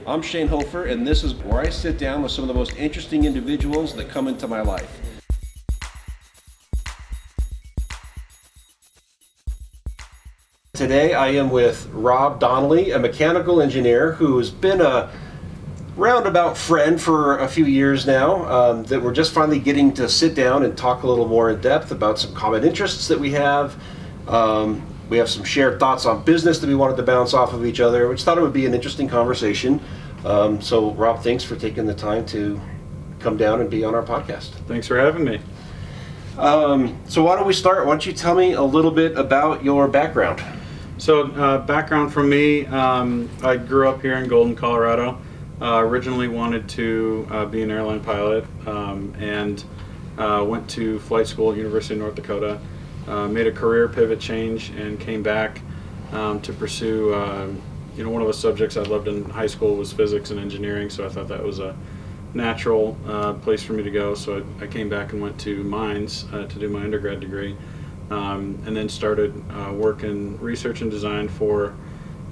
I'm Shane Hoefer, and this is where I sit down with some of the most interesting individuals that come into my life. Today I am with Rob Donley, a mechanical engineer who's been a roundabout friend for a few years now, that we're just finally getting to sit down and talk a little more in depth about some common interests that we have. We have some shared thoughts on business that we wanted to bounce off of each other, which thought it would be an interesting conversation. So Rob, thanks for taking the time to come down and be on our podcast. Thanks for having me. So why don't we start? Why don't you tell me a little bit about your background? So background from me, I grew up here in Golden, Colorado. Originally wanted to be an airline pilot, and went to flight school at University of North Dakota. Made a career pivot change and came back to pursue, one of the subjects I loved in high school was physics and engineering, so I thought that was a natural place for me to go. So I came back and went to Mines to do my undergrad degree, and then started working research and design for,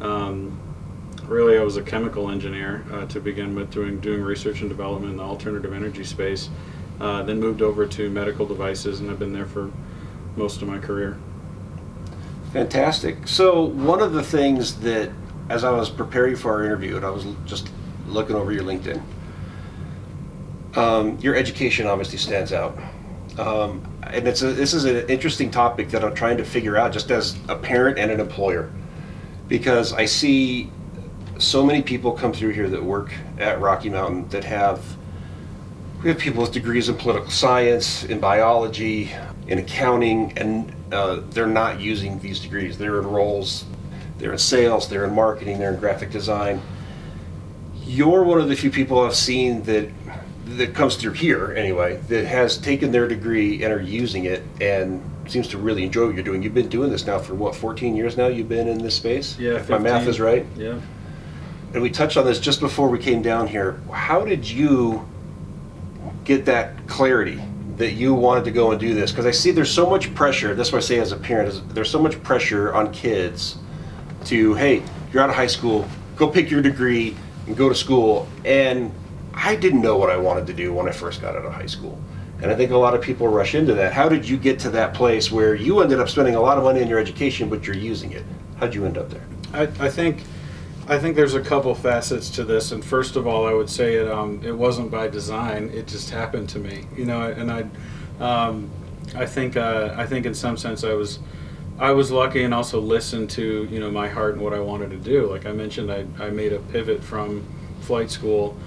really I was a chemical engineer to begin with, doing research and development in the alternative energy space, then moved over to medical devices, and I've been there for most of my career. Fantastic. So one of the things that, as I was preparing for our interview, and I was just looking over your LinkedIn, your education obviously stands out. And this is an interesting topic that I'm trying to figure out just as a parent and an employer, because I see so many people come through here that work at Rocky Mountain that we have people with degrees in political science, in biology, in accounting, and they're not using these degrees. They're in roles, they're in sales, they're in marketing, they're in graphic design. You're one of the few people I've seen that comes through here anyway, that has taken their degree and are using it and seems to really enjoy what you're doing. You've been doing this now for what, 14 years now you've been in this space? Yeah, if my math is right? Yeah. And we touched on this just before we came down here. How did you get that clarity that you wanted to go and do this? Because I see there's so much pressure, that's what I say as a parent, there's so much pressure on kids to, hey, you're out of high school, go pick your degree and go to school. And I didn't know what I wanted to do when I first got out of high school. And I think a lot of people rush into that. How did you get to that place where you ended up spending a lot of money on your education, but you're using it? How'd you end up there? I think there's a couple facets to this, and first of all, I would say it wasn't by design. It just happened to me, And I think in some sense I was lucky, and also listened to my heart and what I wanted to do. Like I mentioned, I made a pivot from flight school,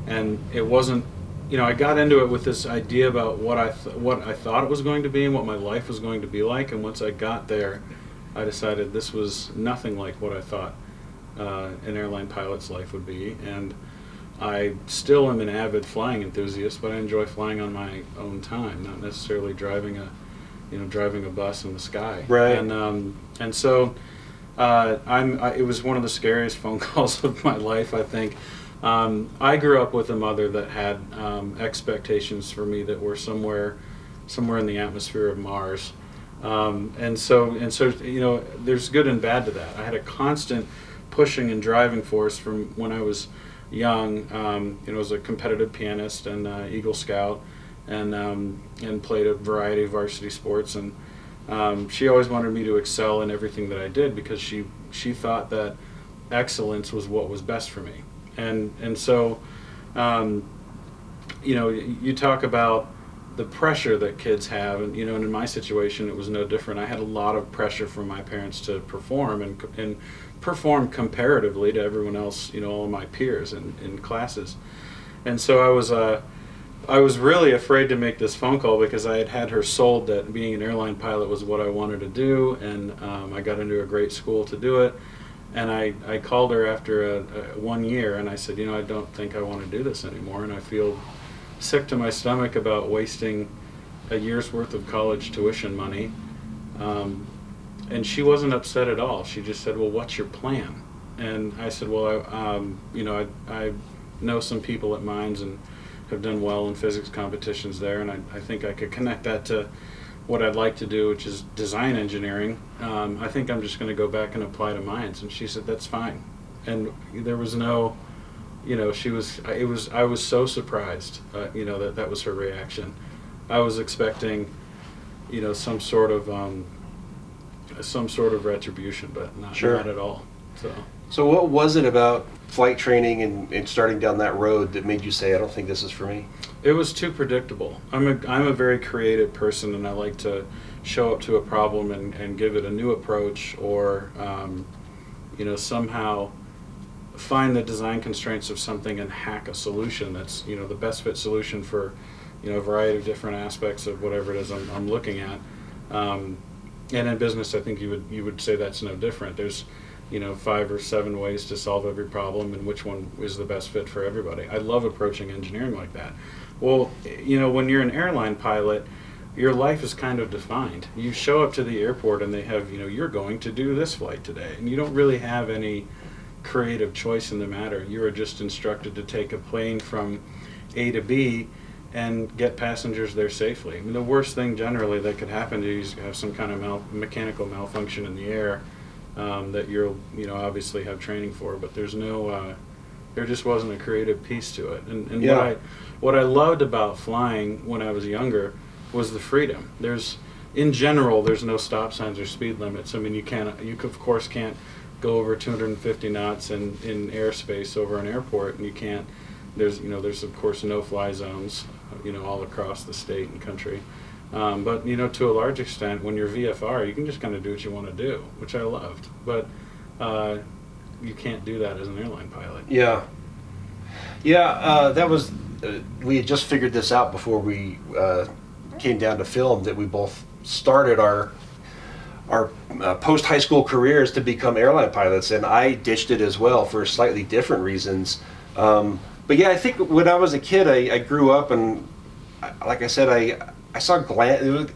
and it wasn't. I got into it with this idea about what I thought it was going to be and what my life was going to be like. And once I got there, I decided this was nothing like what I thought an airline pilot's life would be. And I still am an avid flying enthusiast, but I enjoy flying on my own time, not necessarily driving a bus in the sky. Right. And so it was one of the scariest phone calls of my life, I think. I grew up with a mother that had expectations for me that were somewhere in the atmosphere of Mars, and so there's good and bad to that. I had a constant pushing and driving force from when I was young. I was a competitive pianist and Eagle Scout, and played a variety of varsity sports, and she always wanted me to excel in everything that I did because she thought that excellence was what was best for me. And so, you talk about the pressure that kids have, and and in my situation it was no different. I had a lot of pressure from my parents to perform and perform comparatively to everyone else, all of my peers in classes. And so I was really afraid to make this phone call because I had her sold that being an airline pilot was what I wanted to do, and I got into a great school to do it. And I called her after 1 year, and I said, I don't think I want to do this anymore, and I feel sick to my stomach about wasting a year's worth of college tuition money. And she wasn't upset at all. She just said, well, what's your plan? And I said, well, I know some people at Mines and have done well in physics competitions there, and I think I could connect that to what I'd like to do, which is design engineering. I think I'm just going to go back and apply to Mines. And she said, that's fine. And there was no I was so surprised, that was her reaction. I was expecting, some sort of retribution, but Sure. not at all. So So what was it about flight training and starting down that road that made you say, I don't think this is for me? it was too predictable. I'm a very creative person, and I like to show up to a problem and give it a new approach, or somehow find the design constraints of something and hack a solution that's the best fit solution for a variety of different aspects of whatever it is I'm looking at. And in business, I think you would say that's no different. There's 5 or 7 ways to solve every problem, and which one is the best fit for everybody. I love approaching engineering like that. Well, when you're an airline pilot, your life is kind of defined. You show up to the airport and they have, you're going to do this flight today, and you don't really have any creative choice in the matter. You are just instructed to take a plane from A to B and get passengers there safely. I mean, the worst thing generally that could happen to you is have some kind of mechanical malfunction in the air, that you'll obviously have training for, but there's no there just wasn't a creative piece to it. And Yeah. what I loved about flying when I was younger was the freedom. In general, there's no stop signs or speed limits. I mean, you of course can't go over 250 knots in airspace over an airport, and you can't. There's of course no fly zones, all across the state and country. But to a large extent, when you're VFR, you can just kind of do what you want to do, which I loved. But you can't do that as an airline pilot. Yeah. That was, we had just figured this out before we came down to film, that we both started our post high school careers to become airline pilots, and I ditched it as well for slightly different reasons. But yeah, I think when I was a kid, I grew up, and like I said, I saw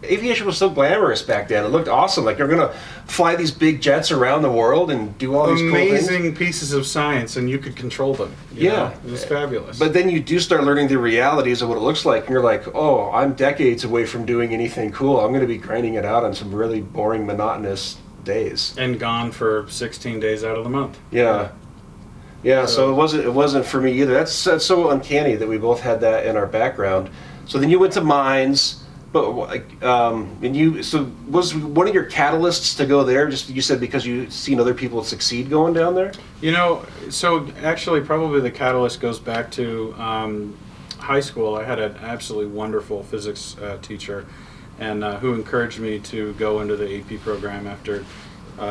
aviation was so glamorous back then. It looked awesome. Like you're gonna fly these big jets around the world and do all these cool things. Amazing pieces of science, and you could control them. Yeah, it was fabulous. But then you do start learning the realities of what it looks like, and you're like, oh, I'm decades away from doing anything cool. I'm going to be grinding it out on some really boring, monotonous days. And gone for 16 days out of the month. Yeah. So it wasn't for me either. That's so uncanny that we both had that in our background. So then you went to mines. But was one of your catalysts to go there? Just you said because you seen other people succeed going down there. So actually, probably the catalyst goes back to high school. I had an absolutely wonderful physics teacher, and who encouraged me to go into the AP program after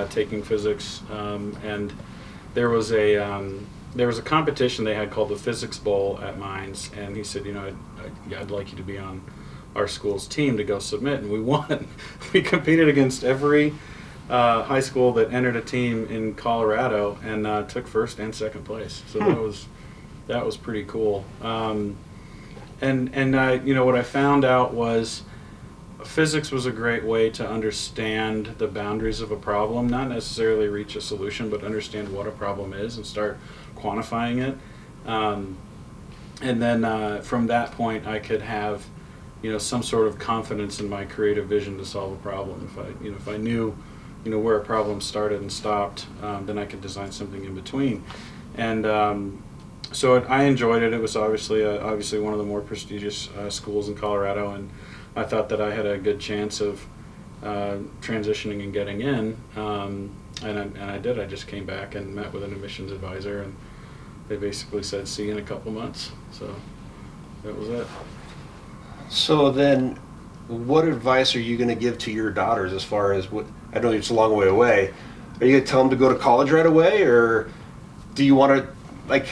taking physics. And there was a competition they had called the Physics Bowl at Mines, and he said, I'd like you to be on our school's team to go submit, and we won. We competed against every high school that entered a team in Colorado, and took first and second place. So that was pretty cool. And what I found out was physics was a great way to understand the boundaries of a problem, not necessarily reach a solution, but understand what a problem is and start quantifying it. And then from that point, I could have some sort of confidence in my creative vision to solve a problem. If I knew where a problem started and stopped, then I could design something in between. And so I enjoyed it. It was obviously one of the more prestigious schools in Colorado, and I thought that I had a good chance of transitioning and getting in. And I did. I just came back and met with an admissions advisor, and they basically said, "See you in a couple months." So that was it. So then, what advice are you going to give to your daughters as far as what? I know it's a long way away. Are you going to tell them to go to college right away, or do you want to,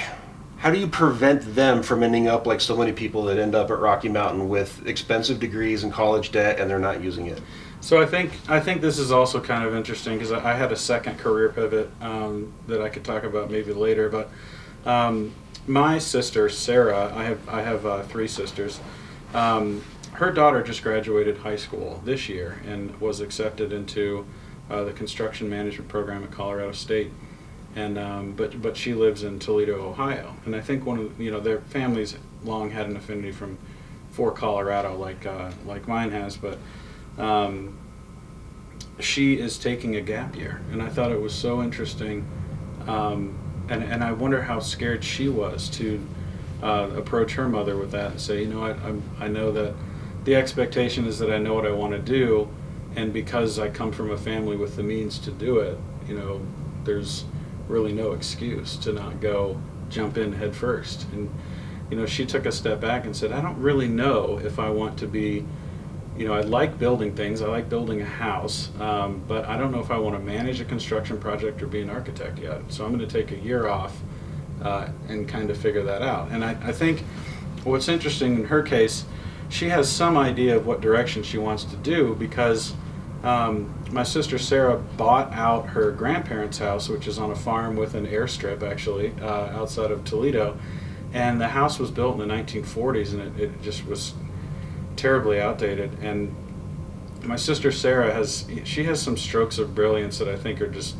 how do you prevent them from ending up like so many people that end up at Rocky Mountain with expensive degrees and college debt and they're not using it? So I think this is also kind of interesting because I had a second career pivot that I could talk about maybe later. But my sister Sarah, I have 3 sisters. Her daughter just graduated high school this year and was accepted into the construction management program at Colorado State, and but she lives in Toledo, Ohio, and I think one of their families long had an affinity for Colorado, like mine has, but she is taking a gap year, and I thought it was so interesting. and I wonder how scared she was to approach her mother with that and say, I know that the expectation is that I know what I want to do, and because I come from a family with the means to do it, there's really no excuse to not go jump in head first. And she took a step back and said, I don't really know if I want to be, I like building things, I like building a house, but I don't know if I want to manage a construction project or be an architect yet. So I'm going to take a year off and kind of figure that out. And I think what's interesting in her case, she has some idea of what direction she wants to do, because my sister Sarah bought out her grandparents' house, which is on a farm with an airstrip actually outside of Toledo, and the house was built in the 1940s, and it just was terribly outdated. And my sister Sarah has some strokes of brilliance that I think are just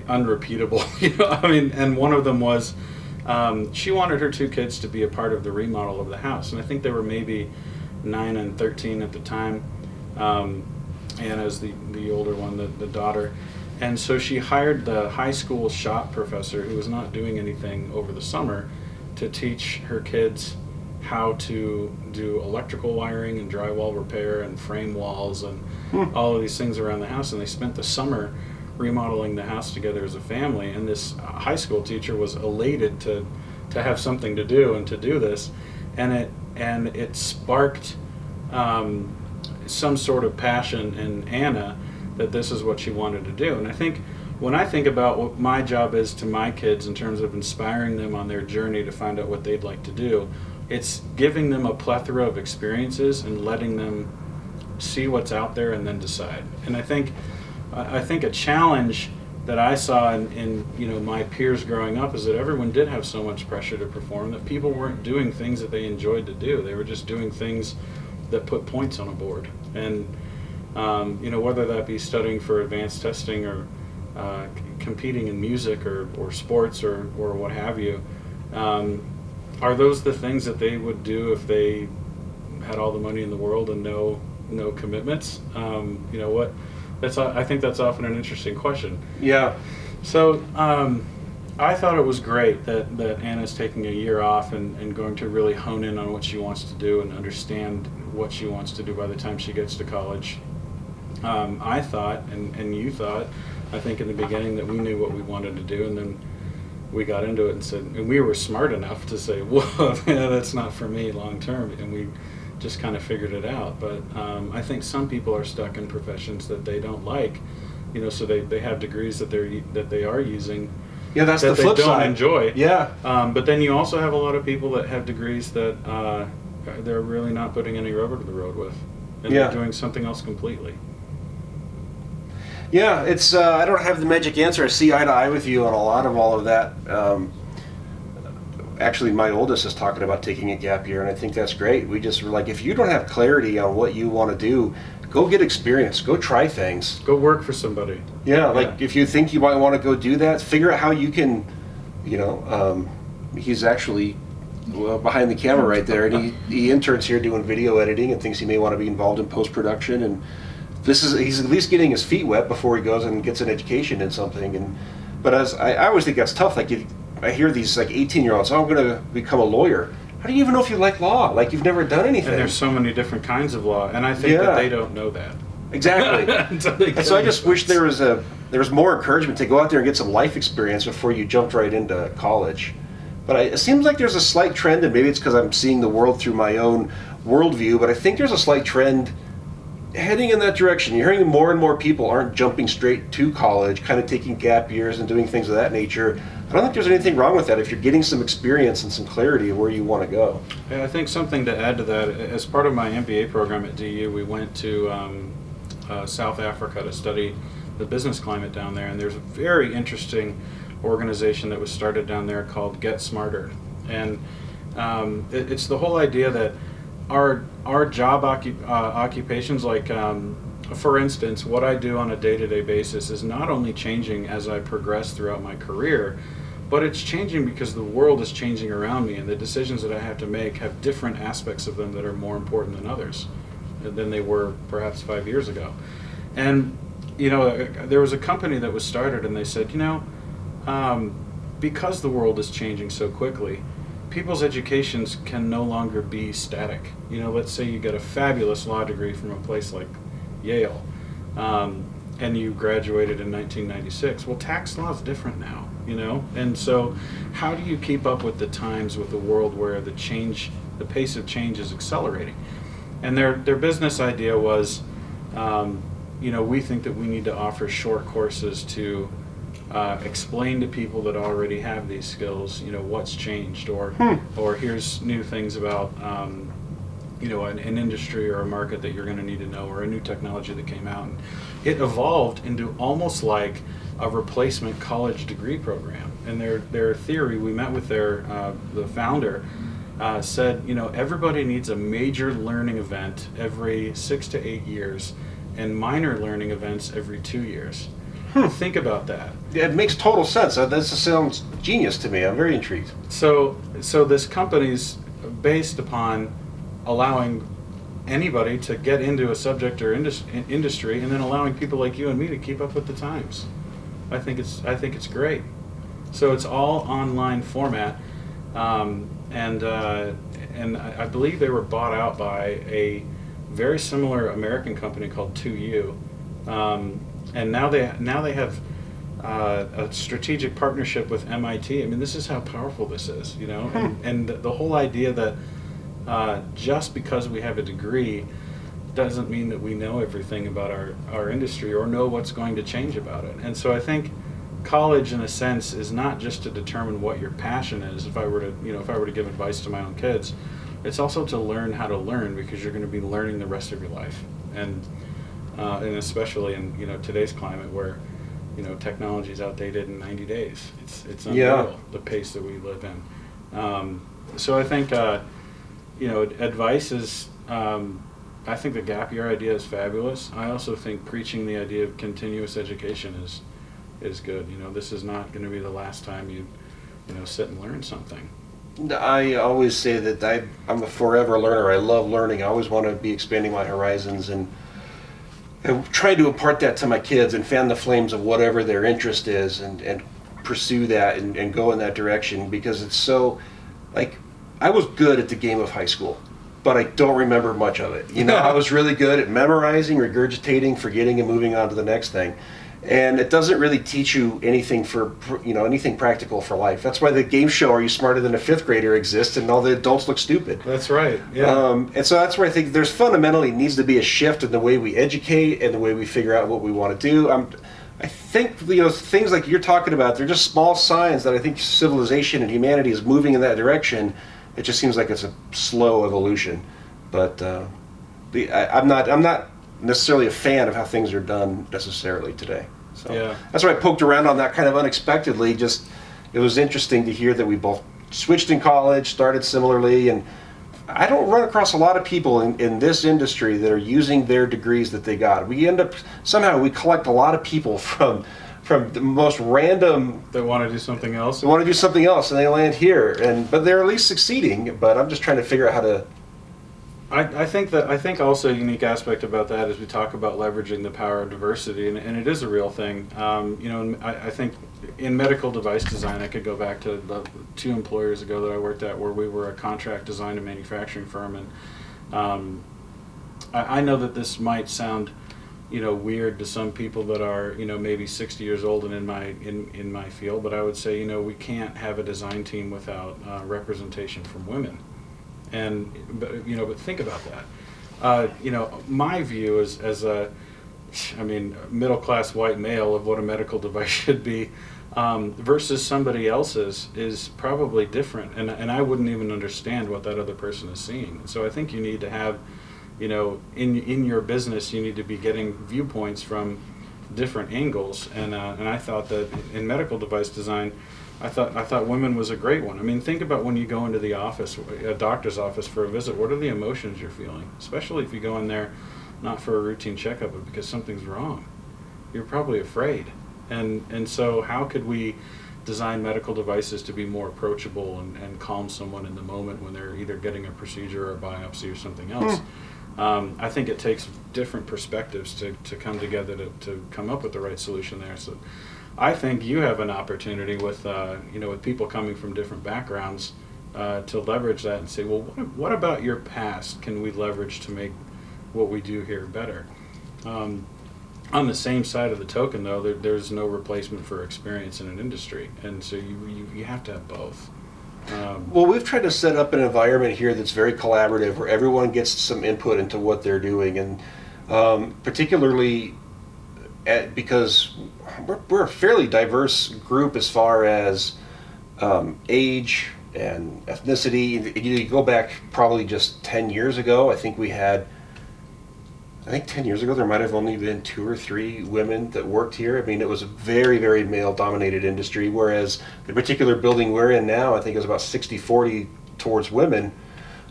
unrepeatable. And one of them was she wanted her 2 kids to be a part of the remodel of the house, and I think they were maybe 9 and 13 at the time. Anna's the older one, the daughter. And so she hired the high school shop professor, who was not doing anything over the summer, to teach her kids how to do electrical wiring and drywall repair and frame walls and all of these things around the house. And they spent the summer remodeling the house together as a family. And this high school teacher was elated to have something to do and to do this. And it sparked some sort of passion in Anna that this is what she wanted to do. And I think when I think about what my job is to my kids in terms of inspiring them on their journey to find out what they'd like to do, it's giving them a plethora of experiences and letting them see what's out there and then decide. And I think a challenge that I saw in my peers growing up is that everyone did have so much pressure to perform that people weren't doing things that they enjoyed to do. They were just doing things that put points on a board. And whether that be studying for advanced testing or competing in music or sports or what have you, are those the things that they would do if they had all the money in the world and no commitments? I think that's often an interesting question. Yeah. So I thought it was great that Anna's taking a year off and going to really hone in on what she wants to do and understand what she wants to do by the time she gets to college. I thought, and you thought, I think in the beginning, that we knew what we wanted to do, and then we got into it and said, and we were smart enough to say, whoa, that's not for me long term, and we just kind of figured it out. But I think some people are stuck in professions that they don't like, so they have degrees that they are using. Yeah, that's that the flip they don't side. Enjoy. Yeah. But then you also have a lot of people that have degrees that they're really not putting any rubber to the road with, and they're doing something else completely. Yeah, it's I don't have the magic answer. I see eye to eye with you on a lot of all of that. Actually, my oldest is talking about taking a gap year, and I think that's great. We just were like, if you don't have clarity on what you want to do, go get experience, go try things. Go work for somebody. Yeah, if you think you might want to go do that, figure out how you can, he's actually behind the camera right there, and he interns here doing video editing and thinks he may want to be involved in post-production, and he's at least getting his feet wet before he goes and gets an education in something. But as I always think that's tough. I hear these 18-year-olds, I'm going to become a lawyer. How do you even know if you like law? You've never done anything. And there's so many different kinds of law, and I think that they don't know that. Exactly. And so I just wish there was more encouragement to go out there and get some life experience before you jumped right into college. But it seems like there's a slight trend, and maybe it's because I'm seeing the world through my own worldview, but I think there's a slight trend heading in that direction. You're hearing more and more people aren't jumping straight to college, kind of taking gap years and doing things of that nature. I don't think there's anything wrong with that if you're getting some experience and some clarity of where you want to go. Yeah, I think something to add to that, as part of my MBA program at DU, we went to South Africa to study the business climate down there, and there's a very interesting organization that was started down there called Get Smarter. And it's the whole idea that our job occupations, for instance, what I do on a day-to-day basis is not only changing as I progress throughout my career, but it's changing because the world is changing around me, and the decisions that I have to make have different aspects of them that are more important than others than they were perhaps 5 years ago. And there was a company that was started, and they said, because the world is changing so quickly, people's educations can no longer be static. Let's say you get a fabulous law degree from a place like Yale, and you graduated in 1996. Well, tax law is different now, and so how do you keep up with the times, with the world where the pace of change is accelerating? And their business idea was, we think that we need to offer short courses to explain to people that already have these skills, what's changed, or here's new things about, an industry or a market that you're going to need to know, or a new technology that came out. And it evolved into almost like a replacement college degree program. And their theory, we met with the founder, said, everybody needs a major learning event every 6 to 8 years, and minor learning events every 2 years. Think about that. Yeah, it makes total sense. That sounds genius to me. I'm very intrigued. So this company's based upon allowing anybody to get into a subject or industry, and then allowing people like you and me to keep up with the times. I think it's great. So it's all online format, and I believe they were bought out by a very similar American company called 2U, and now they have a strategic partnership with MIT. I mean, this is how powerful this is, and the whole idea that just because we have a degree doesn't mean that we know everything about our industry or know what's going to change about it. And so I think college, in a sense, is not just to determine what your passion is. If I were to give advice to my own kids, it's also to learn how to learn, because you're going to be learning the rest of your life, and especially in today's climate where technology is outdated in 90 days. It's unreal, the pace that we live in. So I think advice is. I think the gap year idea is fabulous. I also think preaching the idea of continuous education is good. This is not going to be the last time you sit and learn something. I always say that I'm a forever learner. I love learning. I always want to be expanding my horizons and try to impart that to my kids and fan the flames of whatever their interest is, and pursue that and go in that direction, because it's so, like, I was good at the game of high school, but I don't remember much of it. I was really good at memorizing, regurgitating, forgetting, and moving on to the next thing. And it doesn't really teach you anything anything practical for life. That's why the game show "Are You Smarter Than a Fifth Grader" exists, and all the adults look stupid. That's right. Yeah. And so that's where I think there's fundamentally needs to be a shift in the way we educate and the way we figure out what we want to do. I think things like you're talking about, they're just small signs that I think civilization and humanity is moving in that direction. It just seems like it's a slow evolution, but I'm not necessarily a fan of how things are done necessarily today. So yeah. That's why I poked around on that kind of unexpectedly. Just it was interesting to hear that we both switched in college, started similarly, and I don't run across a lot of people in this industry that are using their degrees that they got. We collect a lot of people from the most random. They want to do something else. They want to do something else, and they land here, but they're at least succeeding. But I'm just trying to figure out how to. I think also a unique aspect about that is we talk about leveraging the power of diversity, and it is a real thing. I think in medical device design, I could go back to the 2 employers ago that I worked at, where we were a contract design and manufacturing firm, and I know that this might sound weird to some people that are maybe 60 years old and in my field, but I would say we can't have a design team without representation from women. But think about that. My view as a middle-class white male of what a medical device should be versus somebody else's is probably different, and I wouldn't even understand what that other person is seeing. So I think you need to have, in your business, you need to be getting viewpoints from different angles, and I thought that in medical device design, I thought women was a great one. I mean, think about when you go into the office, a doctor's office for a visit. What are the emotions you're feeling? Especially if you go in there not for a routine checkup, but because something's wrong. You're probably afraid. And so how could we design medical devices to be more approachable and calm someone in the moment when they're either getting a procedure or a biopsy or something else? I think it takes different perspectives to come together to come up with the right solution there. So I think you have an opportunity with with people coming from different backgrounds to leverage that and say, well, what about your past can we leverage to make what we do here better? On the same side of the token, though, there's no replacement for experience in an industry, and so you have to have both. Well, we've tried to set up an environment here that's very collaborative, where everyone gets some input into what they're doing, and particularly because we're a fairly diverse group as far as age and ethnicity. You go back probably just 10 years ago, I think 10 years ago there might have only been 2 or 3 women that worked here. I mean, it was a very, very male-dominated industry, whereas the particular building we're in now, I think is about 60-40 towards women.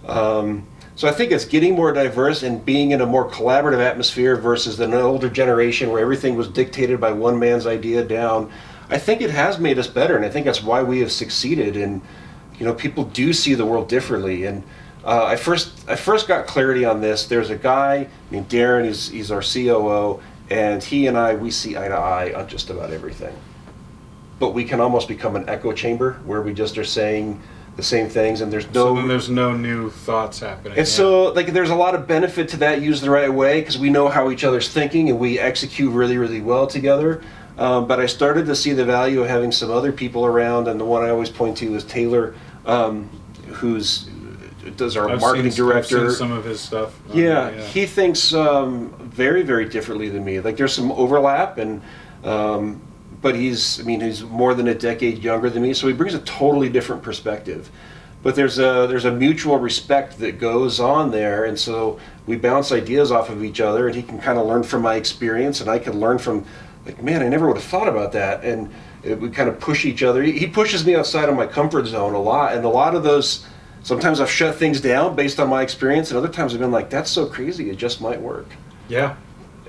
So I think it's getting more diverse and being in a more collaborative atmosphere versus an older generation where everything was dictated by one man's idea down. I think it has made us better, and I think that's why we have succeeded. And people do see the world differently. And I first got clarity on this. There's a guy named Darren. He's our COO, and he and we see eye to eye on just about everything. But we can almost become an echo chamber where we just are saying the same things, and there's no new thoughts happening. And so there's a lot of benefit to that used the right way, because we know how each other's thinking and we execute really, really well together. But I started to see the value of having some other people around, and the one I always point to is Taylor, does our marketing director. I've seen some of his stuff. Yeah, he thinks very, very differently than me. Like, there's some overlap, and but he's more than a decade younger than me, so he brings a totally different perspective. But there's a mutual respect that goes on there, and so we bounce ideas off of each other, and he can kind of learn from my experience, and I can learn from, like, man, I never would have thought about that, and we kind of push each other. He pushes me outside of my comfort zone a lot, and a lot of those, sometimes I've shut things down based on my experience, and other times I've been like, that's so crazy, it just might work. Yeah.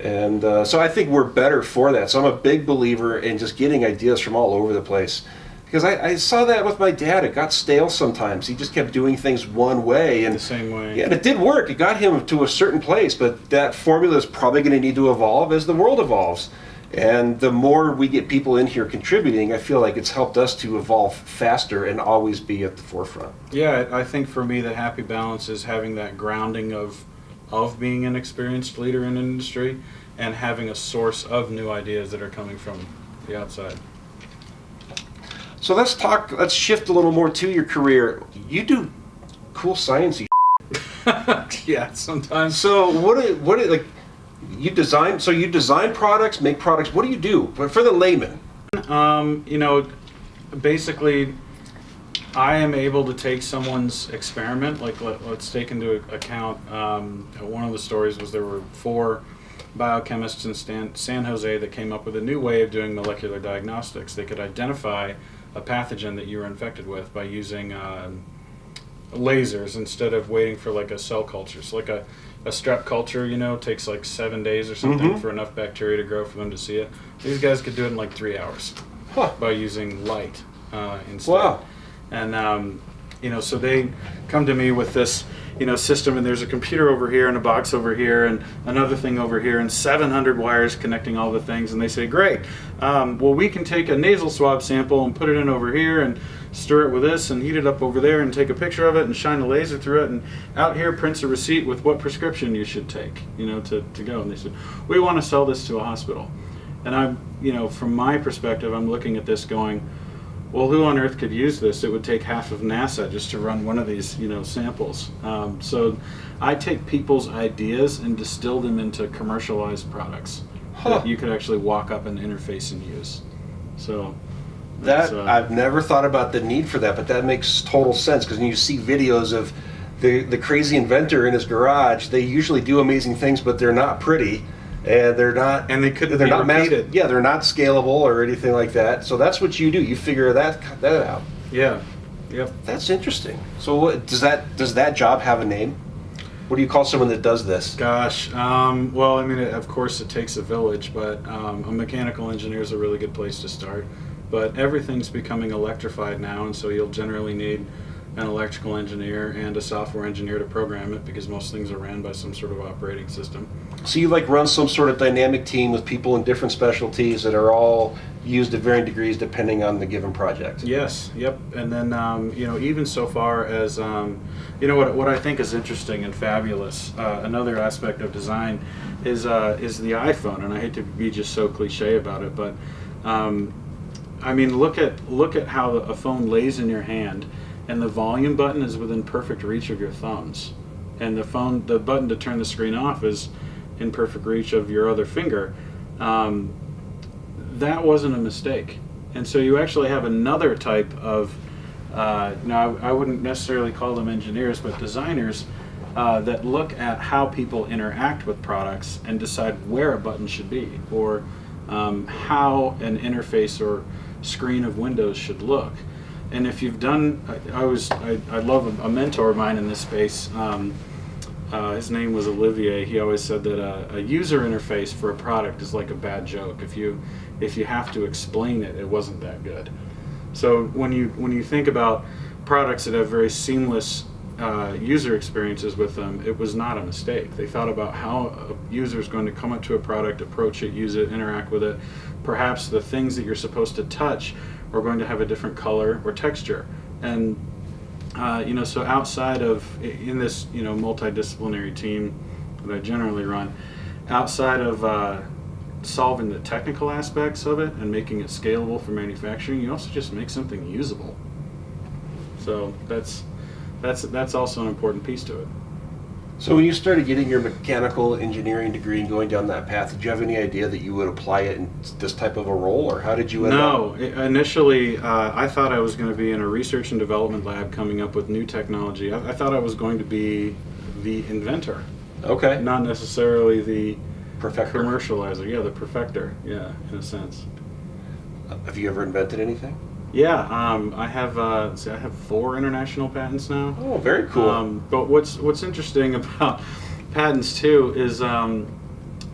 And so I think we're better for that. So I'm a big believer in just getting ideas from all over the place. Because I saw that with my dad. It got stale sometimes. He just kept doing things one way. And the same way. Yeah, and it did work. It got him to a certain place. But that formula is probably going to need to evolve as the world evolves. And the more we get people in here contributing, I feel like it's helped us to evolve faster and always be at the forefront. Yeah, I think for me the happy balance is having that grounding of being an experienced leader in an industry and having a source of new ideas that are coming from the outside. So let's shift a little more to your career. You do cool sciencey Yeah, sometimes. So what like you design products, make products. What do you do for the layman? Basically I am able to take someone's experiment, like let's take into account, one of the stories was there were 4 biochemists in San Jose that came up with a new way of doing molecular diagnostics. They could identify a pathogen that you were infected with by using lasers instead of waiting for like a cell culture. So like a strep culture, takes like 7 days or something for enough bacteria to grow for them to see it. These guys could do it in like 3 hours by using light instead. Wow. And so they come to me with this system, and there's a computer over here and a box over here and another thing over here and 700 wires connecting all the things, and they say, great, well, we can take a nasal swab sample and put it in over here and stir it with this and heat it up over there and take a picture of it and shine a laser through it, and out here prints a receipt with what prescription you should take to go. And they said, we want to sell this to a hospital. And I'm from my perspective, I'm looking at this going, well, who on earth could use this? It would take half of NASA just to run one of these, samples. So I take people's ideas and distill them into commercialized products that you could actually walk up and interface and use. So I've never thought about the need for that, but that makes total sense, because when you see videos of the crazy inventor in his garage, they usually do amazing things, but they're not pretty. And they're not repeated. They're not scalable or anything like that. So that's what you do. You figure that out. Yeah. Yep. That's interesting. So what, does that job have a name? What do you call someone that does this? Gosh. Well, of course it takes a village, but a mechanical engineer is a really good place to start. But everything's becoming electrified now, and so you'll generally need an electrical engineer and a software engineer to program it, because most things are ran by some sort of operating system. So you like run some sort of dynamic team with people in different specialties that are all used at varying degrees depending on the given project. Yes, yep. And then, even so far as, what I think is interesting and fabulous, another aspect of design is the iPhone. And I hate to be just so cliche about it, but look at how a phone lays in your hand, and the volume button is within perfect reach of your thumbs, and the button to turn the screen off is in perfect reach of your other finger. That wasn't a mistake. And so you actually have another type of, now I wouldn't necessarily call them engineers, but designers that look at how people interact with products and decide where a button should be, or how an interface or screen of Windows should look. And if you've done, I love a mentor of mine in this space. His name was Olivier. He always said that a user interface for a product is like a bad joke. If you have to explain it, it wasn't that good. So when you think about products that have very seamless user experiences with them, it was not a mistake. They thought about how a user is going to come up to a product, approach it, use it, interact with it. Perhaps the things that you're supposed to touch are going to have a different color or texture. And so outside of, in this multidisciplinary team that I generally run, outside of solving the technical aspects of it and making it scalable for manufacturing, you also just make something usable. So that's also an important piece to it. So when you started getting your mechanical engineering degree and going down that path, did you have any idea that you would apply it in this type of a role, or how did you end up? No, initially I thought I was going to be in a research and development lab coming up with new technology. I thought I was going to be the inventor. Okay. Not necessarily the perfecter. Commercializer. Yeah, the perfecter. Yeah, in a sense. Have you ever invented anything? Yeah, I have 4 international patents now. Oh, very cool. But what's interesting about patents too is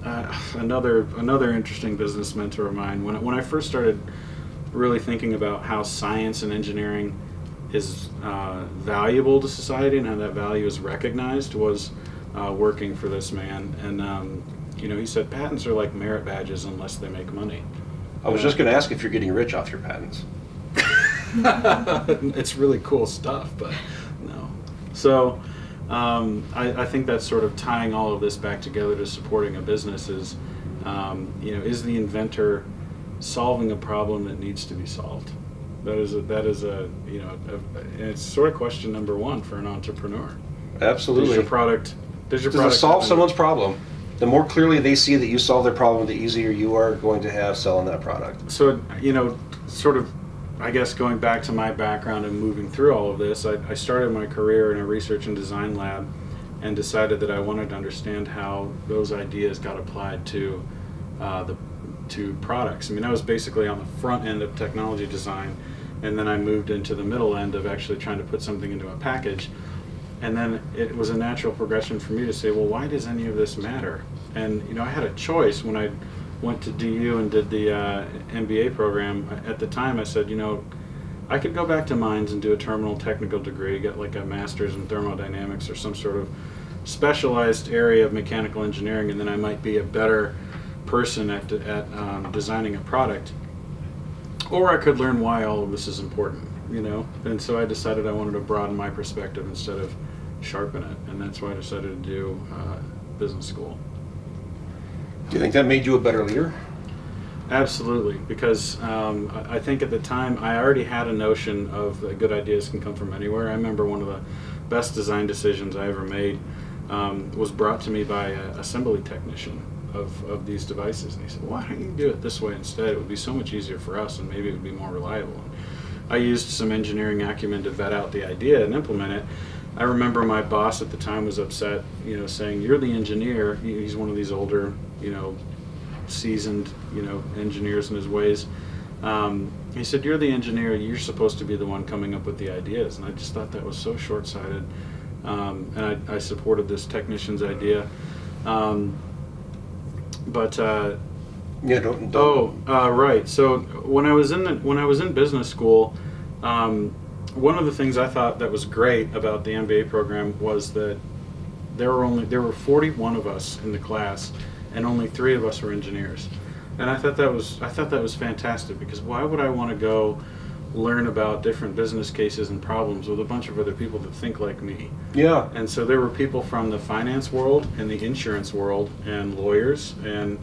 another interesting business mentor of mine. When I first started really thinking about how science and engineering is valuable to society and how that value is recognized, was working for this man. And he said patents are like merit badges unless they make money. I was just going to ask if you're getting rich off your patents. It's really cool stuff, but no. So I think that's sort of tying all of this back together to supporting a business is, is the inventor solving a problem that needs to be solved? That is it's sort of question number 1 for an entrepreneur. Absolutely. Does it solve someone's problem? The more clearly they see that you solve their problem, the easier you are going to have selling that product. So, sort of, I guess going back to my background and moving through all of this, I started my career in a research and design lab and decided that I wanted to understand how those ideas got applied to products. I was basically on the front end of technology design, and then I moved into the middle end of actually trying to put something into a package. And then it was a natural progression for me to say, well, why does any of this matter? And, I had a choice when I went to DU and did the MBA program. At the time, I said, I could go back to mines and do a terminal technical degree, get like a master's in thermodynamics or some sort of specialized area of mechanical engineering, and then I might be a better person at designing a product. Or I could learn why all of this is important, And so I decided I wanted to broaden my perspective instead of sharpen it, and that's why I decided to do business school. Do you think that made you a better leader? Absolutely, because I think at the time I already had a notion of that good ideas can come from anywhere. I remember one of the best design decisions I ever made was brought to me by an assembly technician of these devices, and he said, why don't you do it this way instead? It would be so much easier for us, and maybe it would be more reliable. I used some engineering acumen to vet out the idea and implement it. I remember my boss at the time was upset, saying, you're the engineer. He's one of these older, seasoned, engineers in his ways. He said, you're the engineer, you're supposed to be the one coming up with the ideas. And I just thought that was so short-sighted. And I supported this technician's idea. Right. So when I was in business school, one of the things I thought that was great about the MBA program was that there were 41 of us in the class, and only 3 of us were engineers. And I thought that was fantastic, because why would I want to go learn about different business cases and problems with a bunch of other people that think like me? Yeah. And so there were people from the finance world and the insurance world and lawyers, and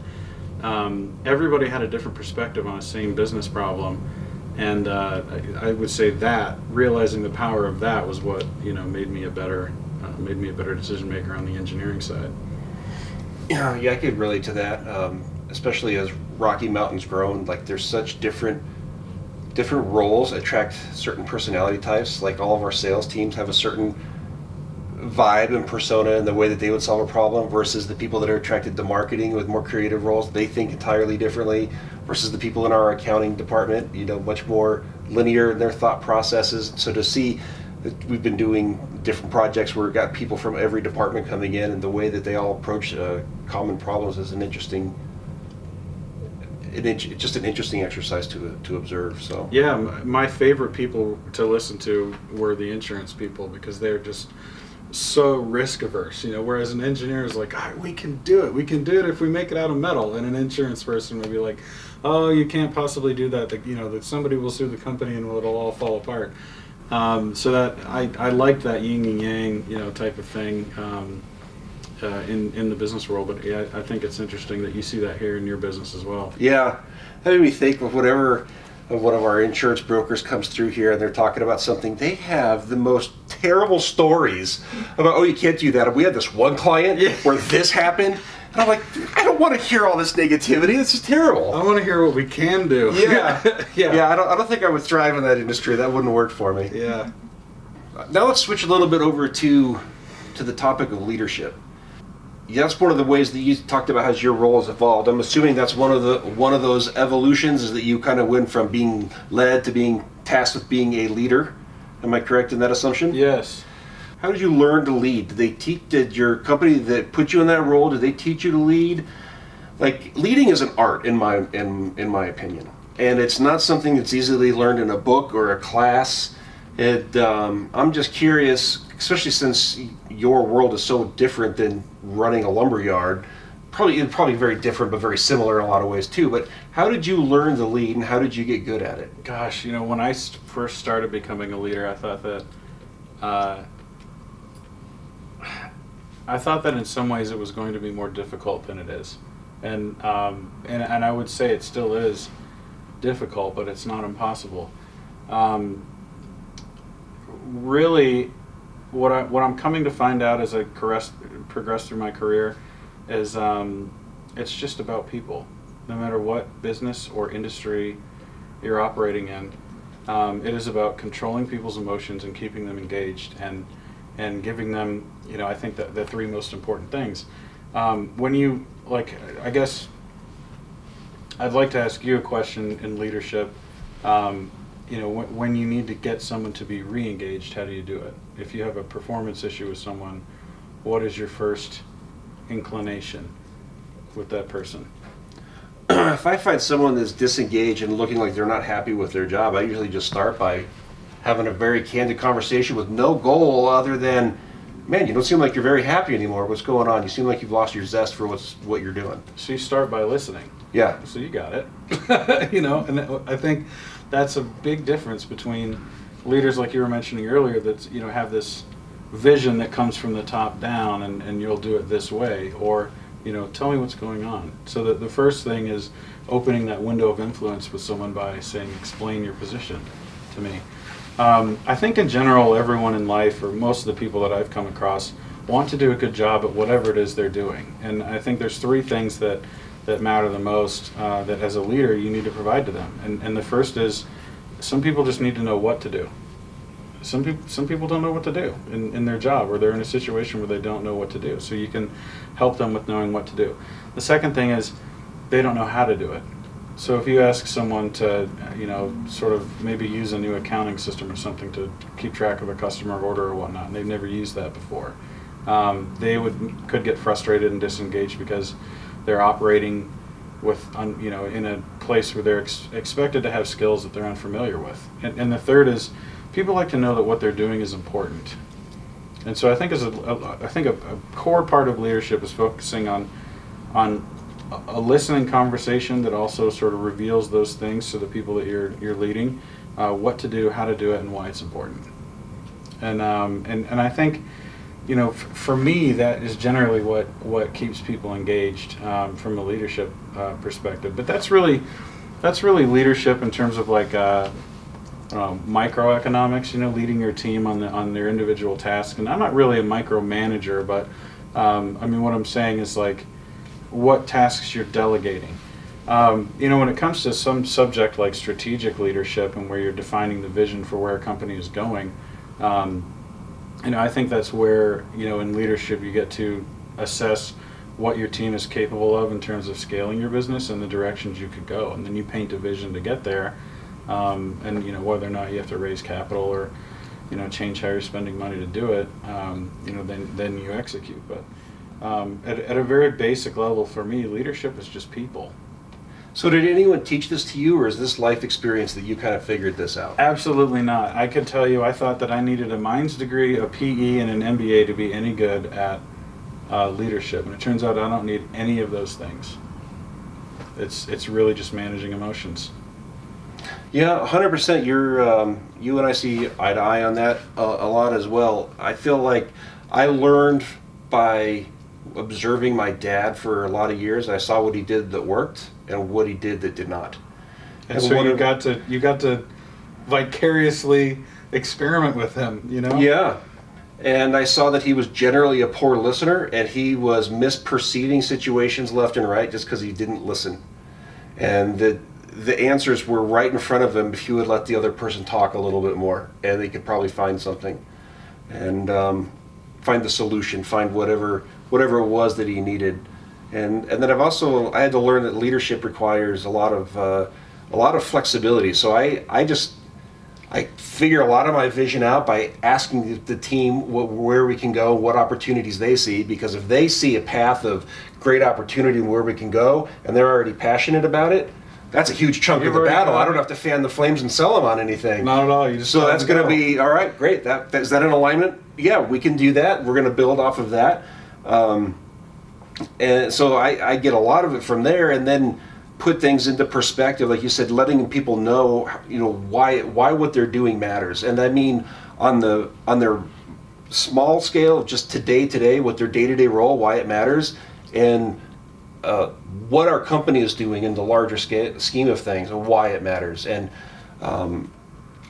everybody had a different perspective on the same business problem. And I would say that realizing the power of that was what made me a better decision maker on the engineering side. Yeah, I could relate to that, especially as Rocky Mountain's grown. Like, there's such different roles attract certain personality types. Like, all of our sales teams have a certain vibe and persona in the way that they would solve a problem, versus the people that are attracted to marketing with more creative roles. They think entirely differently, versus the people in our accounting department, much more linear in their thought processes. So to see that we've been doing different projects where we've got people from every department coming in, and the way that they all approach common problems is just an interesting exercise to observe. So yeah, my favorite people to listen to were the insurance people, because they're just so risk averse, whereas an engineer is like, we can do it if we make it out of metal, and an insurance person would be like, oh, you can't possibly do that, that somebody will sue the company and it'll all fall apart. So that I liked that yin and yang type of thing in the business world. But yeah, I think it's interesting that you see that here in your business as well. Yeah, that made me think of whenever one of our insurance brokers comes through here and they're talking about something, they have the most terrible stories about, oh, you can't do that. We had this one client where this happened. And I'm like, I don't want to hear all this negativity. This is terrible. I want to hear what we can do. Yeah. Yeah, I don't think I would thrive in that industry. That wouldn't work for me. Yeah. Now let's switch a little bit over to the topic of leadership. Yeah, that's one of the ways that you talked about how your role has evolved. I'm assuming that's one of those evolutions, is that you kind of went from being led to being tasked with being a leader. Am I correct in that assumption? Yes. How did you learn to lead? Did your company that put you in that role, did they teach you to lead? Like, leading is an art in my opinion. And it's not something that's easily learned in a book or a class. I'm just curious, especially since your world is so different than running a lumber yard. Probably very different, but very similar in a lot of ways too. But how did you learn to lead, and how did you get good at it? Gosh, when I first started becoming a leader, I thought that in some ways it was going to be more difficult than it is, and I would say it still is difficult, but it's not impossible. Really, what I'm coming to find out as I progress through my career is it's just about people. No matter what business or industry you're operating in, it is about controlling people's emotions and keeping them engaged and giving them, I think that the 3 most important things. I guess I'd like to ask you a question in leadership. When you need to get someone to be re-engaged, how do you do it? If you have a performance issue with someone, what is your first inclination with that person? If I find someone that's disengaged and looking like they're not happy with their job, I usually just start by having a very candid conversation with no goal other than, man, you don't seem like you're very happy anymore. What's going on? You seem like you've lost your zest for what you're doing. So you start by listening. Yeah. So you got it. And I think that's a big difference between leaders like you were mentioning earlier that have this vision that comes from the top down, and you'll do it this way, or tell me what's going on. So that the first thing is opening that window of influence with someone by saying, explain your position to me. I think in general, everyone in life, or most of the people that I've come across, want to do a good job at whatever it is they're doing. And I think there's 3 things that matter the most that as a leader you need to provide to them. And the first is, some people just need to know what to do. Some people don't know what to do in their job, or they're in a situation where they don't know what to do. So you can help them with knowing what to do. The second thing is, they don't know how to do it. So if you ask someone to, sort of maybe use a new accounting system or something to keep track of a customer order or whatnot, and they've never used that before, they could get frustrated and disengaged because they're operating with, in a place where they're expected to have skills that they're unfamiliar with. And the third is, people like to know that what they're doing is important. And so I think a core part of leadership is focusing on a listening conversation that also sort of reveals those things to the people that you're leading, what to do, how to do it, and why it's important. And I think, for me, that is generally what keeps people engaged from a leadership perspective. But that's really leadership in terms of like microeconomics. Leading your team on their individual tasks. And I'm not really a micromanager, but what I'm saying is like what tasks you're delegating. When it comes to some subject like strategic leadership and where you're defining the vision for where a company is going. I think that's where, in leadership you get to assess what your team is capable of in terms of scaling your business and the directions you could go. And then you paint a vision to get there. And whether or not you have to raise capital or, change how you're spending money to do it, then you execute. But at a very basic level for me, leadership is just people. So did anyone teach this to you, or is this life experience that you kind of figured this out? Absolutely not. I could tell you I thought that I needed a Mines degree, a PE, and an MBA to be any good at leadership. And it turns out I don't need any of those things. It's really just managing emotions. Yeah, 100%. You and I see eye to eye on that a lot as well. I feel like I learned by observing my dad for a lot of years. I saw what he did that worked and what he did that did not. And so you got to vicariously experiment with him, Yeah. And I saw that he was generally a poor listener, and he was misperceiving situations left and right just because he didn't listen. And the answers were right in front of him if he would let the other person talk a little bit more, and they could probably find something and find the solution, find whatever it was that he needed. And then I had to learn that leadership requires a lot of flexibility. So I figure a lot of my vision out by asking the team where we can go, what opportunities they see, because if they see a path of great opportunity and where we can go, and they're already passionate about it, that's a huge chunk of the battle. I don't have to fan the flames and sell them on anything. Not at all. So that's going to be, all right, great. Is that an alignment? Yeah, we can do that. We're going to build off of that. And so I get a lot of it from there, and then put things into perspective, like you said, letting people know, why what they're doing matters. And I mean, on their small scale, just today, what their day-to-day role, why it matters, and what our company is doing in the larger scheme of things and why it matters. And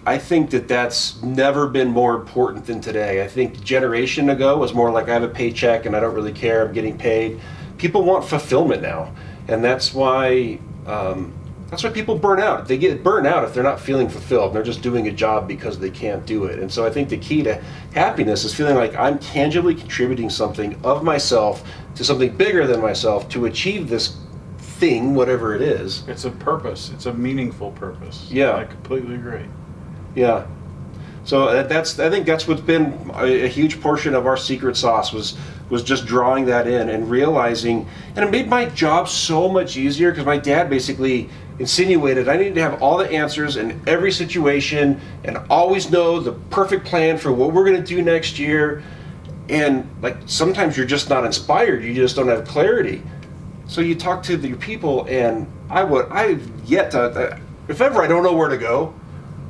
I think that's never been more important than today. I think a generation ago was more like I have a paycheck and I don't really care, I'm getting paid. People want fulfillment now, and that's why people burn out. They get burned out if they're not feeling fulfilled and they're just doing a job because they can't do it. And so I think the key to happiness is feeling like I'm tangibly contributing something of myself to something bigger than myself to achieve this thing, whatever it is. It's a purpose. It's a meaningful purpose. Yeah. I completely agree. Yeah. So I think that's what's been a huge portion of our secret sauce was just drawing that in and realizing, and it made my job so much easier because my dad basically insinuated I needed to have all the answers in every situation and always know the perfect plan for what we're going to do next year. And like sometimes you're just not inspired, you just don't have clarity. So you talk to your people, and I've yet to, if ever I don't know where to go,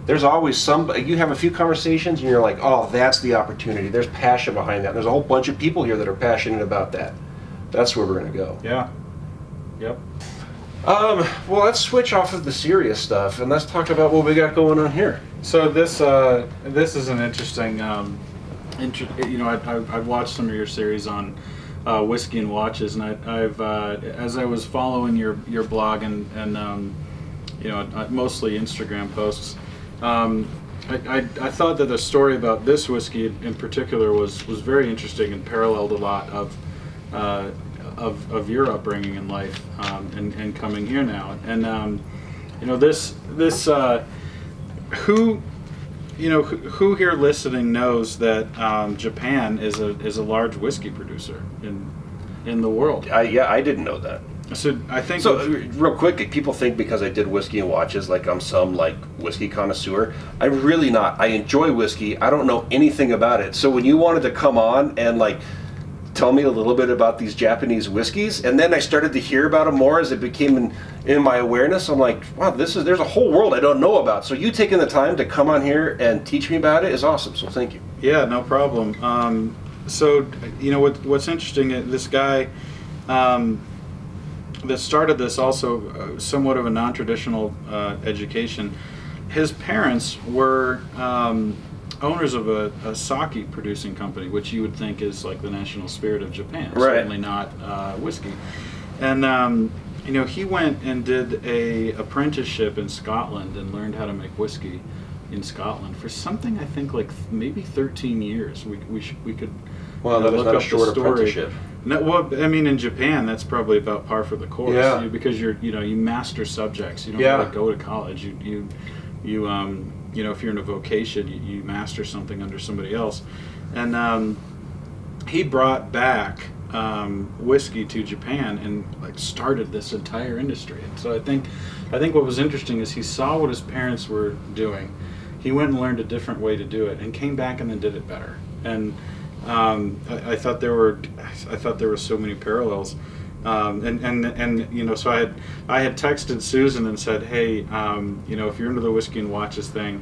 there's always you have a few conversations and you're like, oh, that's the opportunity. There's passion behind that. There's a whole bunch of people here that are passionate about that. That's where we're going to go. Yeah. Yep. Well, let's switch off of the serious stuff and let's talk about what we got going on here. So this is an interesting, I've watched some of your series on whiskey and watches, and I've as I was following your blog and mostly Instagram posts, I thought that the story about this whiskey in particular was very interesting and paralleled a lot of your upbringing in life and coming here now. And who here listening knows that Japan is a large whiskey producer in the world. I didn't know that. So I think real quick, people think because I did whiskey and watches like I'm some like whiskey connoisseur. I'm really not. I enjoy whiskey. I don't know anything about it. So when you wanted to come on and like tell me a little bit about these Japanese whiskeys, and then I started to hear about them more as it became in my awareness. I'm like, wow, there's a whole world I don't know about. So you taking the time to come on here and teach me about it is awesome. So thank you. Yeah, no problem. So you know what's interesting? This guy. That started this also somewhat of a non-traditional education. His parents were owners of a sake producing company, which you would think is like the national spirit of Japan. Right. Certainly not whiskey. And you know, he went and did a apprenticeship in Scotland and learned how to make whiskey in Scotland for something I think like maybe 13 years. We could Well, that is look not a up the short story. apprenticeship. No, well, I mean, in Japan, that's probably about par for the course. Yeah. Because you master subjects. You don't Yeah. really go to college. You know, if you're in a vocation, you master something under somebody else. And he brought back whiskey to Japan and like started this entire industry. And so I think what was interesting is he saw what his parents were doing. He went and learned a different way to do it, and came back and then did it better. And I thought there were so many parallels, and you know, so I had texted Susan and said, hey, you know, if you're into the whiskey and watches thing,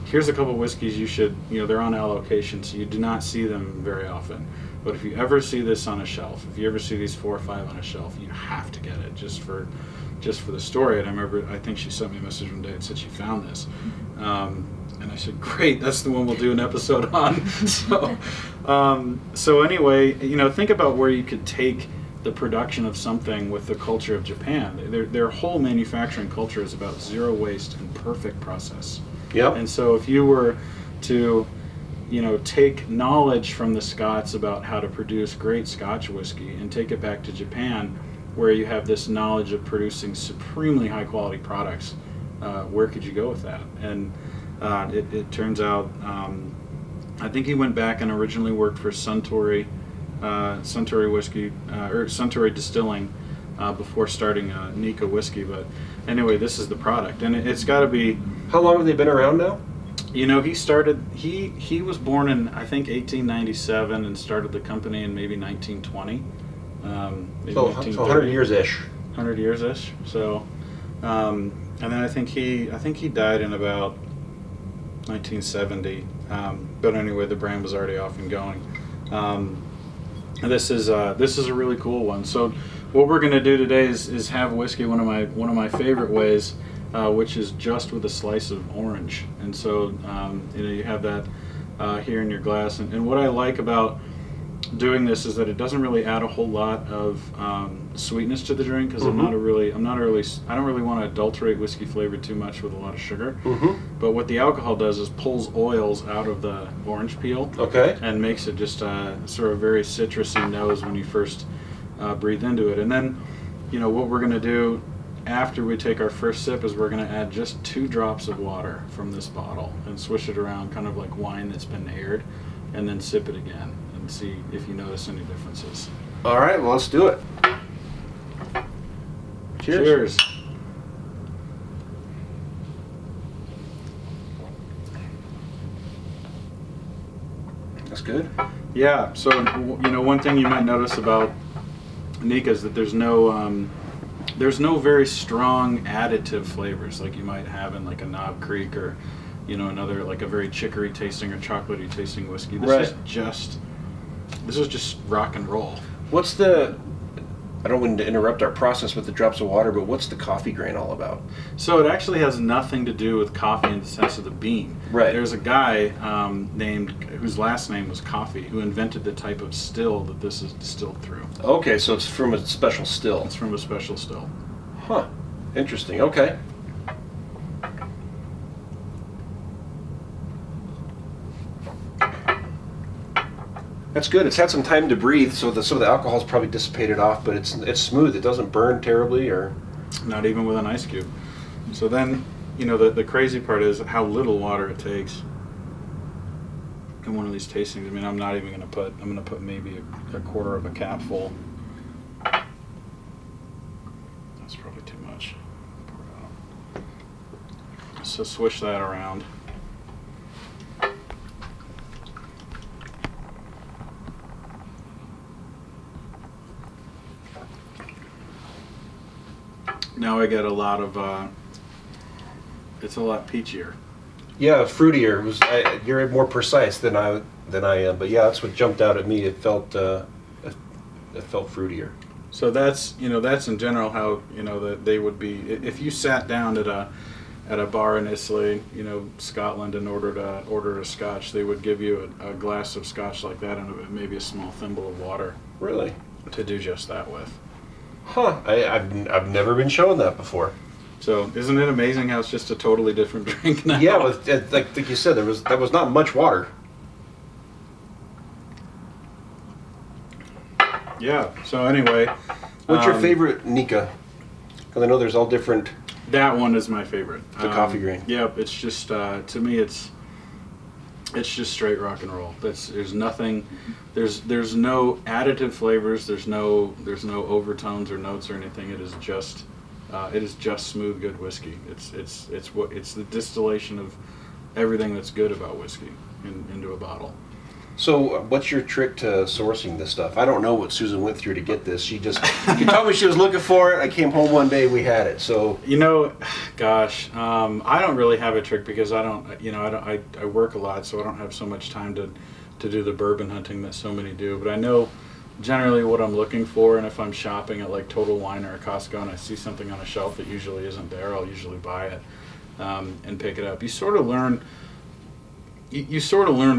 here's a couple whiskeys you should, you know, they're on allocation, so you do not see them very often. But if you ever see this on a shelf, if you ever see these 4 or 5 on a shelf, you have to get it just for the story. And I remember, I think she sent me a message one day and said she found this. And I said, great, that's the one we'll do an episode on. So anyway, you know, think about where you could take the production of something with the culture of Japan. Their whole manufacturing culture is about zero waste and perfect process. Yep. And so if you were to, you know, take knowledge from the Scots about how to produce great Scotch whiskey and take it back to Japan, where you have this knowledge of producing supremely high quality products, where could you go with that? And it turns out, I think he went back and originally worked for Suntory Whiskey, or Suntory Distilling, before starting Nika Whiskey. But anyway, this is the product, and it's got to be. How long have they been around now? You know, he was born in, I think, 1897 and started the company in maybe 1920. Maybe So 100 years-ish. 100 years-ish. So, and then I think he died in about 1970. But anyway, the brand was already off and going. This is a really cool one. So, what we're going to do today is have whiskey one of my favorite ways, which is just with a slice of orange. And so, you know, you have that here in your glass. And what I like about doing this is that it doesn't really add a whole lot of sweetness to the drink, because I don't really want to adulterate whiskey flavor too much with a lot of sugar. But what the alcohol does is pulls oils out of the orange peel, Okay. and makes it just sort of very citrusy nose when you first breathe into it. And then, you know, what we're going to do after we take our first sip is we're going to add just 2 drops of water from this bottle and swish it around, kind of like wine that's been aired, and then sip it again and see if you notice any differences. All right, well, let's do it. Cheers. Cheers. That's good. Yeah, so, you know, one thing you might notice about Nika is that there's no very strong additive flavors like you might have in like a Knob Creek or, you know, another like a very chicory tasting or chocolatey tasting whiskey. This is just rock and roll. What's the, I don't want to interrupt our process with the drops of water, but what's the coffee grain all about? So it actually has nothing to do with coffee in the sense of the bean. Right. There's a guy whose last name was Coffee, who invented the type of still that this is distilled through. Okay, so it's from a special still. It's from a special still. Huh. Interesting. Okay. That's good. It's had some time to breathe, so some of the alcohol's probably dissipated off, but it's smooth. It doesn't burn terribly, or Not even with an ice cube. So then, you know, the crazy part is how little water it takes in one of these tastings. I mean, I'm not even going to I'm going to put maybe a quarter of a cap full. So swish that around. Now I get a lot of, it's a lot peachier. Yeah, fruitier. You're more precise than I am, but yeah, that's what jumped out at me. It felt fruitier. So that's that's in general how that they would be if you sat down at a bar in Italy, Scotland, and ordered a scotch. They would give you a glass of scotch like that and maybe a small thimble of water. Really? To do just that with. Huh? I've never been shown that before. So isn't it amazing how it's just a totally different drink now? Yeah, like you said, there was not much water. Yeah. So anyway, what's your favorite Nika? Because I know there's all different. That one is my favorite. The coffee grain. Yep. It's just to me, it's just straight rock and roll. There's nothing. There's no additive flavors. There's no overtones or notes or anything. It is just smooth, good whiskey. It's the distillation of everything that's good about whiskey into a bottle. So, what's your trick to sourcing this stuff? I don't know what Susan went through to get this. She told me she was looking for it. I came home one day, we had it. So, gosh, I don't really have a trick because I work a lot, so I don't have so much time to do the bourbon hunting that so many do. But I know generally what I'm looking for, and if I'm shopping at like Total Wine or a Costco and I see something on a shelf that usually isn't there, I'll usually buy it and pick it up. You sort of learn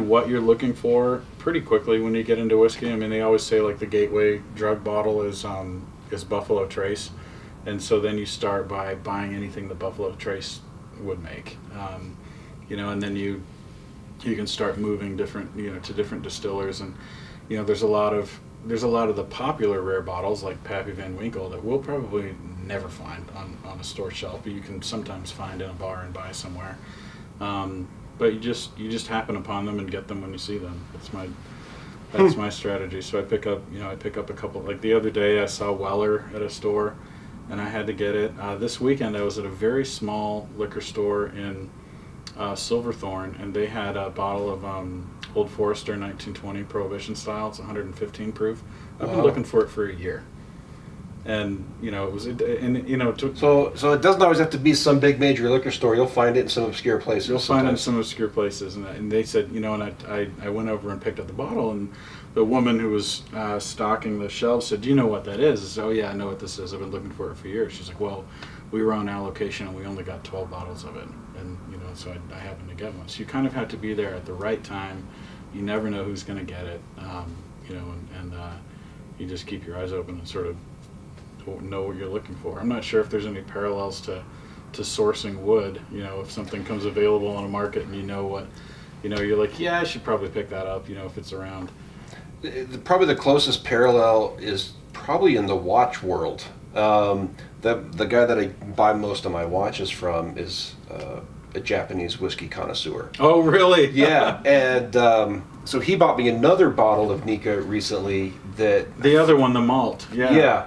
what you're looking for pretty quickly when you get into whiskey. I mean, they always say like the gateway drug bottle is Buffalo Trace, and so then you start by buying anything that Buffalo Trace would make, and then you can start moving to different distillers, and there's a lot of the popular rare bottles like Pappy Van Winkle that we'll probably never find on a store shelf, but you can sometimes find in a bar and buy somewhere. But you just happen upon them and get them when you see them. That's my strategy. So I pick up a couple. Like the other day, I saw Weller at a store, and I had to get it. This weekend, I was at a very small liquor store in Silverthorne, and they had a bottle of Old Forester 1920 Prohibition style. It's 115 proof. I've been looking for it for a year. And it was, so it doesn't always have to be some big major liquor store. You'll find it in some obscure places. You'll find it in some obscure places, and they said, and I went over and picked up the bottle, and the woman who was stocking the shelves said, "Do you know what that is?" I said, "Oh yeah, I know what this is. I've been looking for it for years." She's like, "Well, we were on allocation and we only got 12 bottles of it, and so I happened to get one." So you kind of have to be there at the right time. You never know who's going to get it, and you just keep your eyes open and sort of know what you're looking for. I'm not sure if there's any parallels to sourcing wood. If something comes available on a market and you're like, yeah, I should probably pick that up. If it's around. Probably the closest parallel is probably in the watch world. The guy that I buy most of my watches from is a Japanese whiskey connoisseur. Oh, really? Yeah, and so he bought me another bottle of Nika recently. The other one, the malt. Yeah.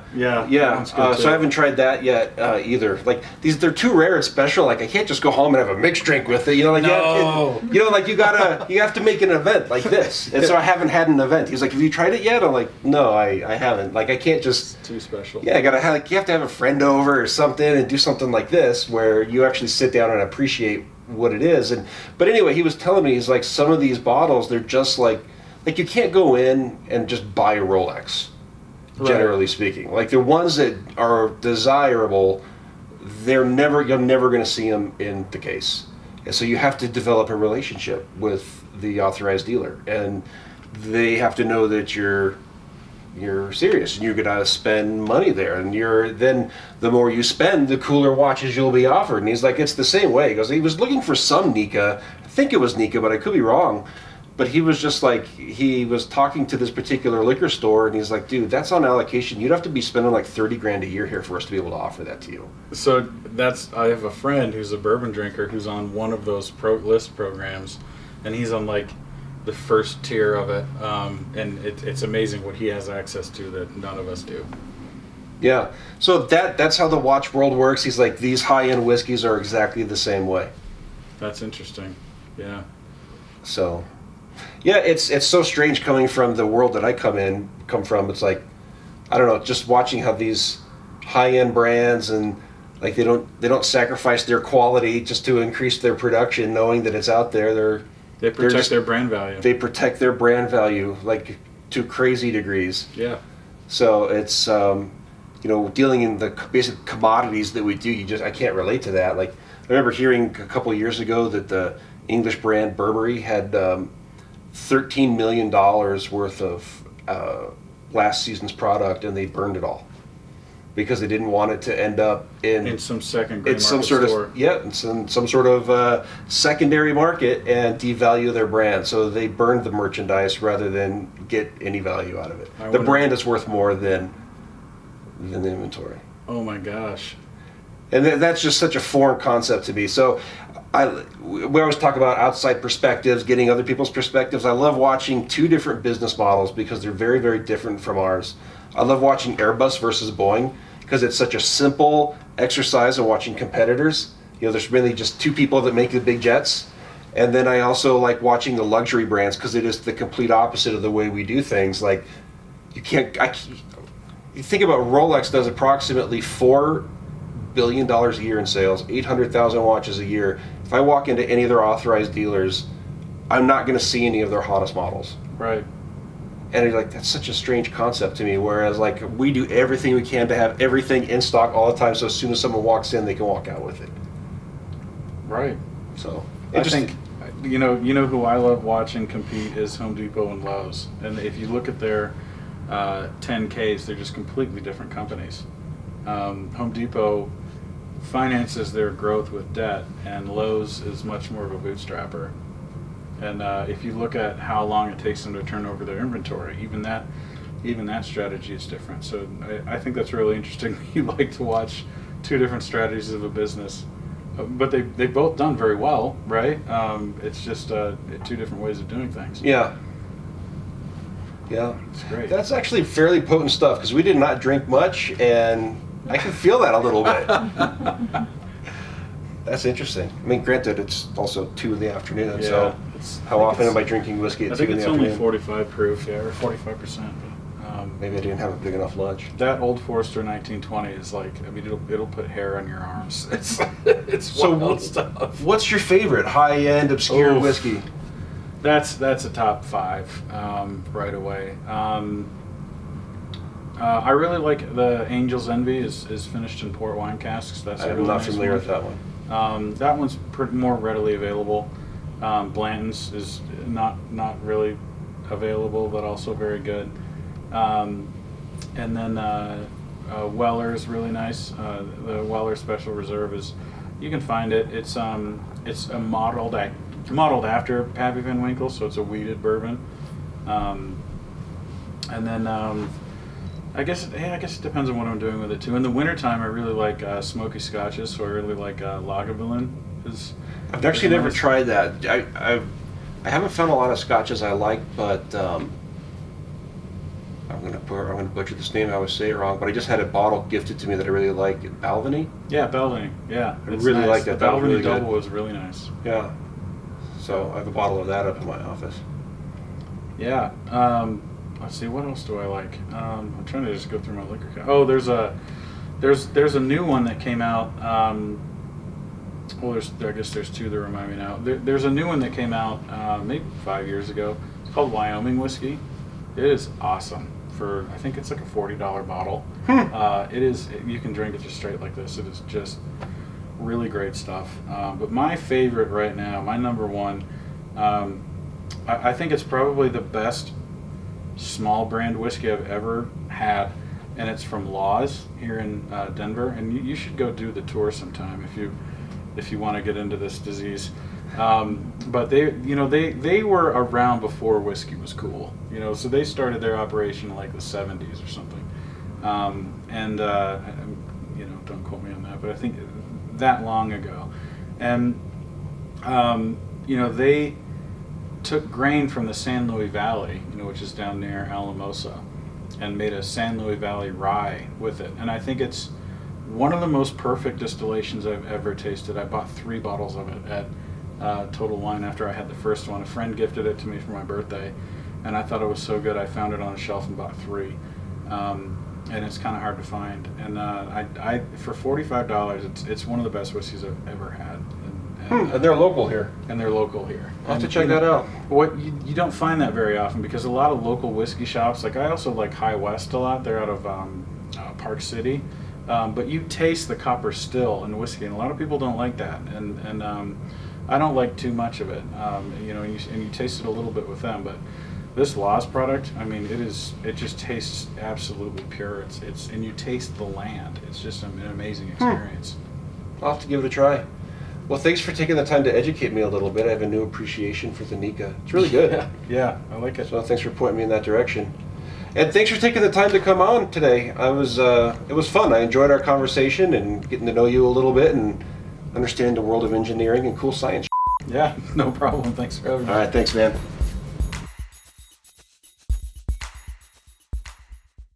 So I haven't tried that yet either. Like they're too rare and special. Like I can't just go home and have a mixed drink with it. No. You have to make an event like this. And so I haven't had an event. He's like, "Have you tried it yet?" I'm like, "No, I haven't." Like I can't just. It's too special. Yeah, you have to have a friend over or something and do something like this where you actually sit down and appreciate what it is. But anyway, he was telling me, he's like, some of these bottles, they're just like you can't go in and just buy a Rolex, generally speaking. Like the ones that are desirable, you're never going to see them in the case. And so you have to develop a relationship with the authorized dealer, and they have to know that you're serious and you're gonna spend money there, and then the more you spend, the cooler watches you'll be offered. And he's like, it's the same way. He goes, he was looking for some Nika, I think it was Nika, but I could be wrong. But he was just like, he was talking to this particular liquor store, and he's like, "Dude, that's on allocation. You'd have to be spending like $30,000 a year here for us to be able to offer that to you." So I have a friend who's a bourbon drinker who's on one of those list programs, and he's on like the first tier of it, and it's amazing what he has access to that none of us do. Yeah, so that's how the watch world works. He's like, these high-end whiskeys are exactly the same way. That's interesting. Yeah. So, yeah, it's so strange coming from the world that I come from. It's like, I don't know, just watching how these high-end brands and like they don't sacrifice their quality just to increase their production, knowing that it's out there. They protect their brand value. They protect their brand value like to crazy degrees. Yeah. So it's dealing in the basic commodities that we do. I can't relate to that. Like I remember hearing a couple of years ago that the English brand Burberry had $13 million worth of last season's product, and they burned it all because they didn't want it to end up in some second grade market some sort store. in some sort of secondary market and devalue their brand. So they burned the merchandise rather than get any value out of it. The brand is worth more than the inventory. Oh my gosh. And that's just such a foreign concept to me. So we always talk about outside perspectives, getting other people's perspectives. I love watching two different business models because they're very, very different from ours. I love watching Airbus versus Boeing because it's such a simple exercise of watching competitors. There's really just two people that make the big jets. And then I also like watching the luxury brands because it is the complete opposite of the way we do things. Like you think about Rolex does approximately $4 billion a year in sales, 800,000 watches a year. If I walk into any of their authorized dealers, I'm not going to see any of their hottest models. Right. And you're like, that's such a strange concept to me. Whereas like we do everything we can to have everything in stock all the time, so as soon as someone walks in, they can walk out with it. Right. So I think you know who I love watching compete is Home Depot and Lowe's. And if you look at their 10Ks, they're just completely different companies. Home Depot finances their growth with debt, and Lowe's is much more of a bootstrapper. And if you look at how long it takes them to turn over their inventory, even that strategy is different. So I think that's really interesting. You like to watch two different strategies of a business, but they've both done very well, right? It's just two different ways of doing things. Yeah. Yeah. It's great. That's actually fairly potent stuff because we did not drink much, and I can feel that a little bit. That's interesting. I mean, granted, it's also 2 in the afternoon, so how often am I drinking whiskey at 2 in the afternoon? I think it's only 45 proof, or 45%. Maybe I didn't have a big enough lunch. That Old Forester 1920 is like, I mean, it'll put hair on your arms. It's wild stuff. What's your favorite high-end obscure whiskey? That's a top 5 right away. I really like the Angel's Envy is finished in port wine casks. That's I'm not familiar with that one. That one's more readily available. Blanton's is not really available, but also very good. And then Weller's really nice. The Weller Special Reserve you can find it. It's a modeled after Pappy Van Winkle, so it's a wheated bourbon. And then I guess it depends on what I'm doing with it too. In the wintertime, I really like smoky scotches, so I really like Lagavulin. I've actually never tried that. I haven't found a lot of scotches I like, but I'm gonna butcher this name. I always say it wrong, but I just had a bottle gifted to me that I really like. Balvenie. Yeah, Balvenie. Yeah, I really like that. The Balvenie really Double was really nice. Yeah. So I have a bottle of that up in my office. Yeah. Let's see. What else do I like? I'm trying to just go through my liquor cabinet. Oh, there's a new one that came out. I guess there's 2 that remind me now. There's a new one that came out maybe 5 years ago. It's called Wyoming Whiskey. It is awesome. I think it's like a $40 bottle. It is. You can drink it just straight like this. It is just really great stuff. But my favorite right now, my number one, I think it's probably the best small brand whiskey I've ever had, and it's from Laws here in Denver. And you should go do the tour sometime if you want to get into this disease. But they were around before whiskey was cool, so they started their operation in like the 70s or something. Don't quote me on that, but I think that long ago. And they took grain from the San Luis Valley, which is down near Alamosa, and made a San Luis Valley rye with it. And I think it's one of the most perfect distillations I've ever tasted. I bought 3 bottles of it at Total Wine after I had the first one. A friend gifted it to me for my birthday, and I thought it was so good I found it on a shelf and bought 3. And it's kind of hard to find. And I for $45, it's one of the best whiskeys I've ever had. And they're local here. And they're local here. I'll have to check that out. What you don't find that very often, because a lot of local whiskey shops, like I also like High West a lot. They're out of Park City, but you taste the copper still in whiskey, and a lot of people don't like that. And I don't like too much of it. And you taste it a little bit with them, but this Laws product, I mean, it just tastes absolutely pure. And you taste the land. It's just an amazing experience. I'll have to give it a try. Well, thanks for taking the time to educate me a little bit. I have a new appreciation for the Nika. It's really good. Yeah, I like it. So thanks for pointing me in that direction. And thanks for taking the time to come on today. It was fun. I enjoyed our conversation and getting to know you a little bit and understand the world of engineering and cool science. Yeah, no problem. Thanks for having me. All right, thanks, man.